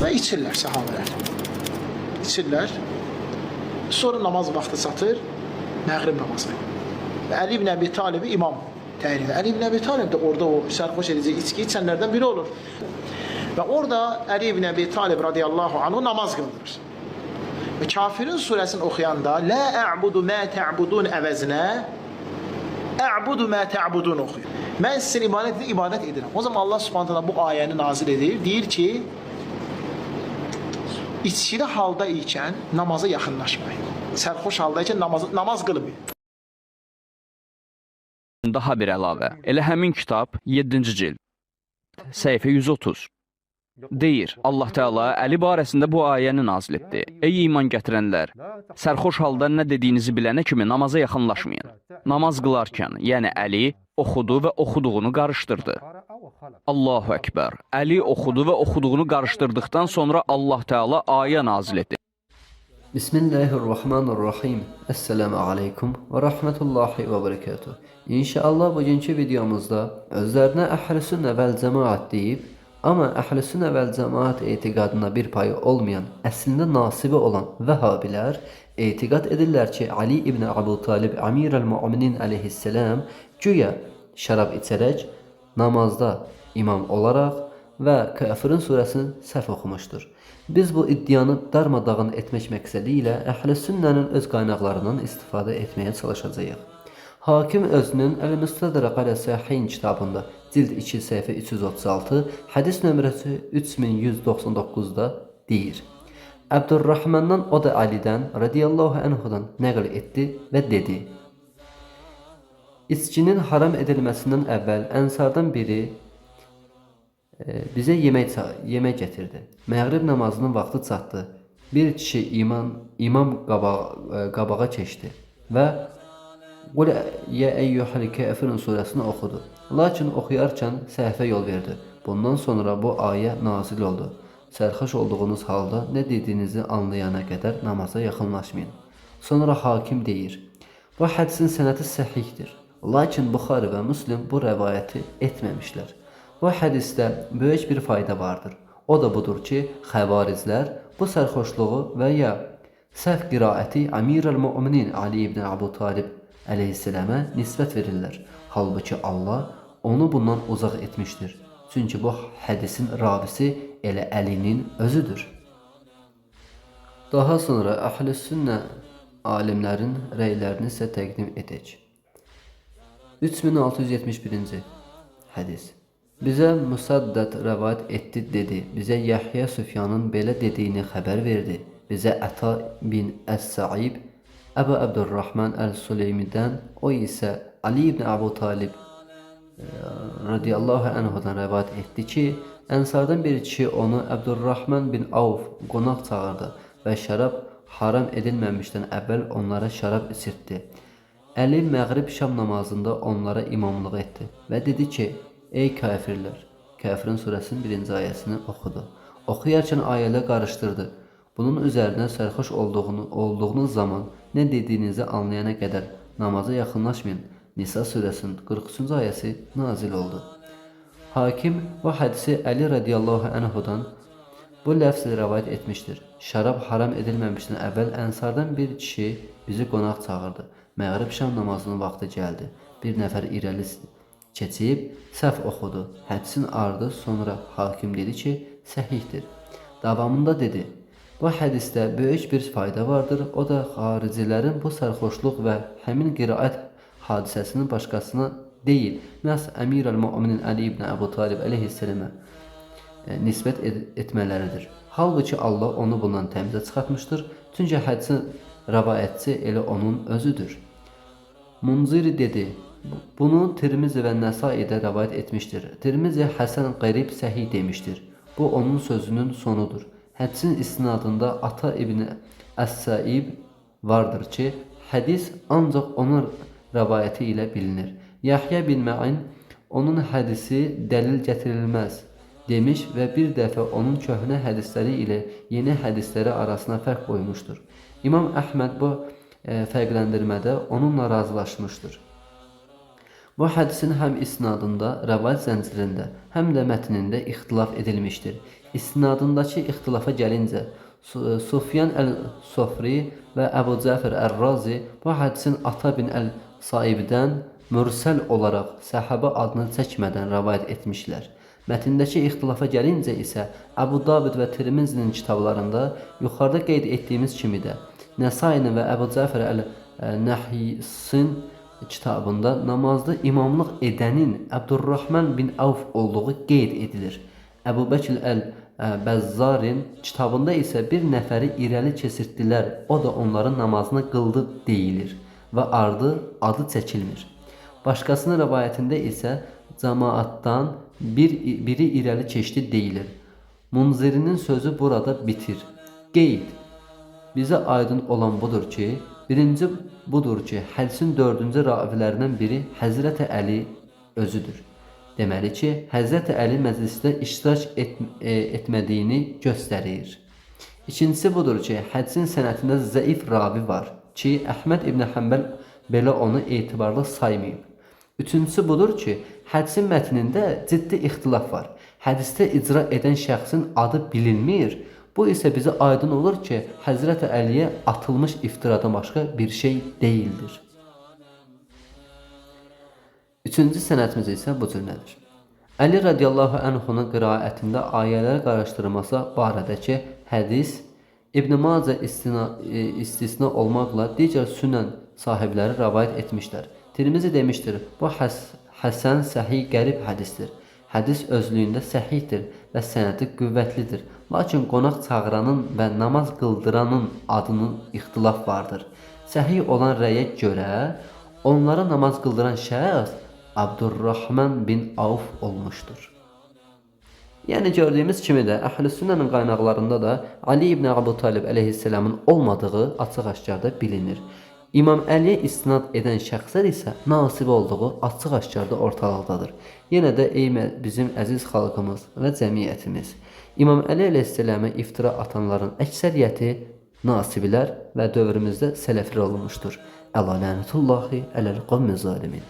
və içirlər səhabələr. İçirlər. Sonra namaz vaxtı çatır, məğrib namazı. Və Əli ibn Əbi Talibi imam təyin edir. Əli ibn Əbi Talib də orada o sərxoş edici içki içənlərdən biri olur. Və orada Əli ibn Əbi Talib radiyallahu anhu namaz qıldırır. Və Kafirin surəsini oxuyanda Lə ə'budu mə tə'budun əvəzinə Ə'budu mə tə'budun oxuyur. Mən sizin ibadət edirəm. O zaman Allah subhanahu ta'ala bu ayəni nazil edir. Deyir ki, içkili halda ikən namaza yaxınlaşmayın. Sərxoş halda ikən namaz qılmayın. Daha bir əlavə. Elə həmin kitab 7-ci cild, səhifə 130. Deyir, Allah Teala Əli barəsində bu ayəni nazil etdi. Ey iman gətirənlər, sərxoş halda nə dediyinizi bilənə kimi namaza yaxınlaşmayın. Namaz qılarkən, yəni Əli oxudu və oxuduğunu qarışdırdı. Allahu Ekber. Əli oxudu və oxuduğunu qarışdırdıqdan sonra Allah Teala ayə nazil etdi. Bismillahirrahmanirrahim. Esselamu aleykum və rahmetullahi və berekatuhu. İnşallah bugünkü videomuzda özlərinə əhl-i-sünnə vəl-cəmaat deyib, amma əhl-i-sünnə vəl-cəmaat etiqadına bir payı olmayan, əslində nasibi olan vəhabilər etiqad edirlər ki, Ali ibn Əbu Talib Əmirəl-Mü'minin əleyhisselam güya şərab içərək, namazda imam olaraq və Kafirin surəsini səhv oxumuşdur. Biz bu iddianı darmadağın etmək məqsədi ilə əhl-i-sünnənin öz qaynaqlarından istifadə etməyə çalışacağıq. Hakim özünün Əl-Müstədrək əl-Səhihin kitabında cild 2 səhifə 336, hədis nömrəsi 3199-da deyir. Əbdurrahmandan, o da Əlidən radiyallahu anhudan nəql etdi və dedi: İçkinin haram edilməsindən əvvəl ənsardan biri bizə yemək gətirdi. Məğrib namazının vaxtı çatdı. Bir kişi imam qabağa keçdi və Qul ya eyyuhel kafirun surəsini oxudu. Lakin oxuyarkən səhvə yol verdi. Bundan sonra bu ayə nazil oldu. Sərxoş olduğunuz halda nə dediyinizi anlayana qədər namaza yaxınlaşmayın. Sonra hakim deyir: Bu hədisin sənədi səhihdir. Lakin Buxari və Müslim bu rəvayəti etməmişlər. Bu hədisdə böyük bir fayda vardır. O da budur ki, xəvarizlər bu sərxoşluğu və ya səhv qiraəti Əmirəl-Mü'minin Ali ibn Əbu Talib əleyhisselamə nisbət verirlər. Halbuki Allah onu bundan uzaq etmişdir. Çünki bu hədisin ravisi elə Əlinin özüdür. Daha sonra əhl-i-sünnə alimlərin rəylərini isə təqdim edək. 3671-ci hədis. Bizə Musaddad rəvayət etdi, dedi. Bizə Yahya Süfyanın belə dediyini xəbər verdi. Bizə Əta bin Əs-Saib Əbu Əbdurrahman Əl-Süleymidən, o isə Ali ibn Əbu Talib radiyallahu anhudan rəvayət etdi ki, ənsardan bir kişi onu Əbdurrahman bin Avf qonaq çağırdı və şərab haram edilməmişdən əvvəl onlara şərab içirtdi. Əli məğrib-şam namazında onlara imamlıq etdi və dedi ki, ey kafirlər, Kafirin surəsinin 1-ci ayəsini oxudu. Oxuyarkən ayələ qarışdırdı. Bunun üzərinə sərxoş olduğunuz zaman nə dediyinizi anlayana qədər namaza yaxınlaşmayın. Nisa surəsinin 43-cü ayəsi nazil oldu. Hakim bu hədisi Əli radiyallahu anhudan bu ləfzlə rəvayət etmişdir. Şərab haram edilməmişdən əvvəl ənsardan bir kişi bizi qonaq çağırdı. Məğrib-şam namazının vaxtı gəldi. Bir nəfər irəli keçib səhv oxudu. Hədisin ardı sonra hakim dedi ki, səhihdir. Davamında dedi: Bu hədisdə böyük bir fayda vardır. O da xaricilərin bu sərxoşluq və həmin qiraət hadisəsinin başqasına deyil, məhz Əmirəl-Mü'minin Əli ibn Əbu Talib əleyhisselamə nisbət etmələridir. Halbuki Allah onu bundan təmizə çıxartmışdır. Çünki hədisin rəvayətçi elə onun özüdür. Munziri dedi: Bunu Tirmizi və Nəsaidə rəvayət etmişdir. Tirmizi Həsən qərib səhih demişdir. Bu onun sözünün sonudur. Hədisin istinadında Ata ibn Əs-Saib vardır ki, hədis ancaq onun rəvayəti ilə bilinir. Yahya bin Ma'in onun hədisi dəlil gətirilməz demiş və bir dəfə onun köhnə hədisləri ilə yeni hədisləri arasına fərq qoymuşdur. İmam Əhməd bu fərqləndirmədə onunla razılaşmışdır. Bu hədisin həm isnadında, rəvayət zəncirində, həm də mətnində ixtilaf edilmişdir. İstinadındakı ixtilafa gəlincə, Sufyan əl-Sofri və Əbu Cəfər Ər-Razi bu hədisin Ata bin Əl-Saibdən mürsəl olaraq səhabə adını çəkmədən rəvayət etmişlər. Mətndəki ixtilafa gəlincə isə Əbu Davud və Tirmizinin kitablarında yuxarıda qeyd etdiyimiz kimi də Nəsainin və Əbu Cəfər Əl-Nəhyisin kitabında namazda imamlıq edənin Əbdurrahman bin Avf olduğu qeyd edilir. Əbu Bəkir Əl-Bəzzarin kitabında isə bir nəfəri irəli keçirtdilər, o da onların namazını qıldı deyilir və adı çəkilmir. Başqasının rəvayətində isə cəmaatdan biri irəli keçdi deyilir. Munzirinin sözü burada bitir. Qeyd. Bizə aydın olan budur ki, birinci budur ki, hədisin 4-cü ravilərindən biri Həzrəti Əli özüdür. Deməli ki, Həzrəti Əli məclisdə iştirak etmədiyini göstərir. İkincisi budur ki, hədisin sənətində zəif ravi var ki, Əhməd İbn Həmbəl belə onu etibarlı saymayıb. Üçüncüsü budur ki, hədisin mətnində ciddi ixtilaf var. Hədisdə icra edən şəxsin adı bilinmir. Bu isə bizə aydın olur ki, Həzrəti Əliyə atılmış iftiradan başqa bir şey deyildir. Üçüncü sənətimiz isə bu cür. Əli radiyallahu anhunun qiraətində ayələr qarışdırılması barədəki hədis İbn Macə istisna olmaqla digər sünən sahibləri rəvayət etmişlər. Tirmizi demişdir, bu həsən səhih qərib hədisdir. Hədis özlüyündə səhihdir və sənəti qüvvətlidir. Lakin qonaq çağıranın və namaz qıldıranın adının ixtilaf vardır. Səhih olan rəyə görə onlara namaz qıldıran şəxs Abdurrahman bin Avf olmuşdur. Yəni gördüyümüz kimi də Əhl-i Sünnənin qaynaqlarında da Ali ibn Əbu Talib əleyhisselamın olmadığı açıq-aşkarda bilinir. İmam Əliyə istinad edən şəxslər isə nasib olduğu açıq-aşkarda ortalıqdadır. Yenə də ey bizim əziz xalqımız və cəmiyyətimiz, İmam Əli əleyhisselama iftira atanların əksəriyyəti nasiblər və dövrümüzdə sələflər olmuşdur. Əla lənətullahi ələl qavmi zalimin.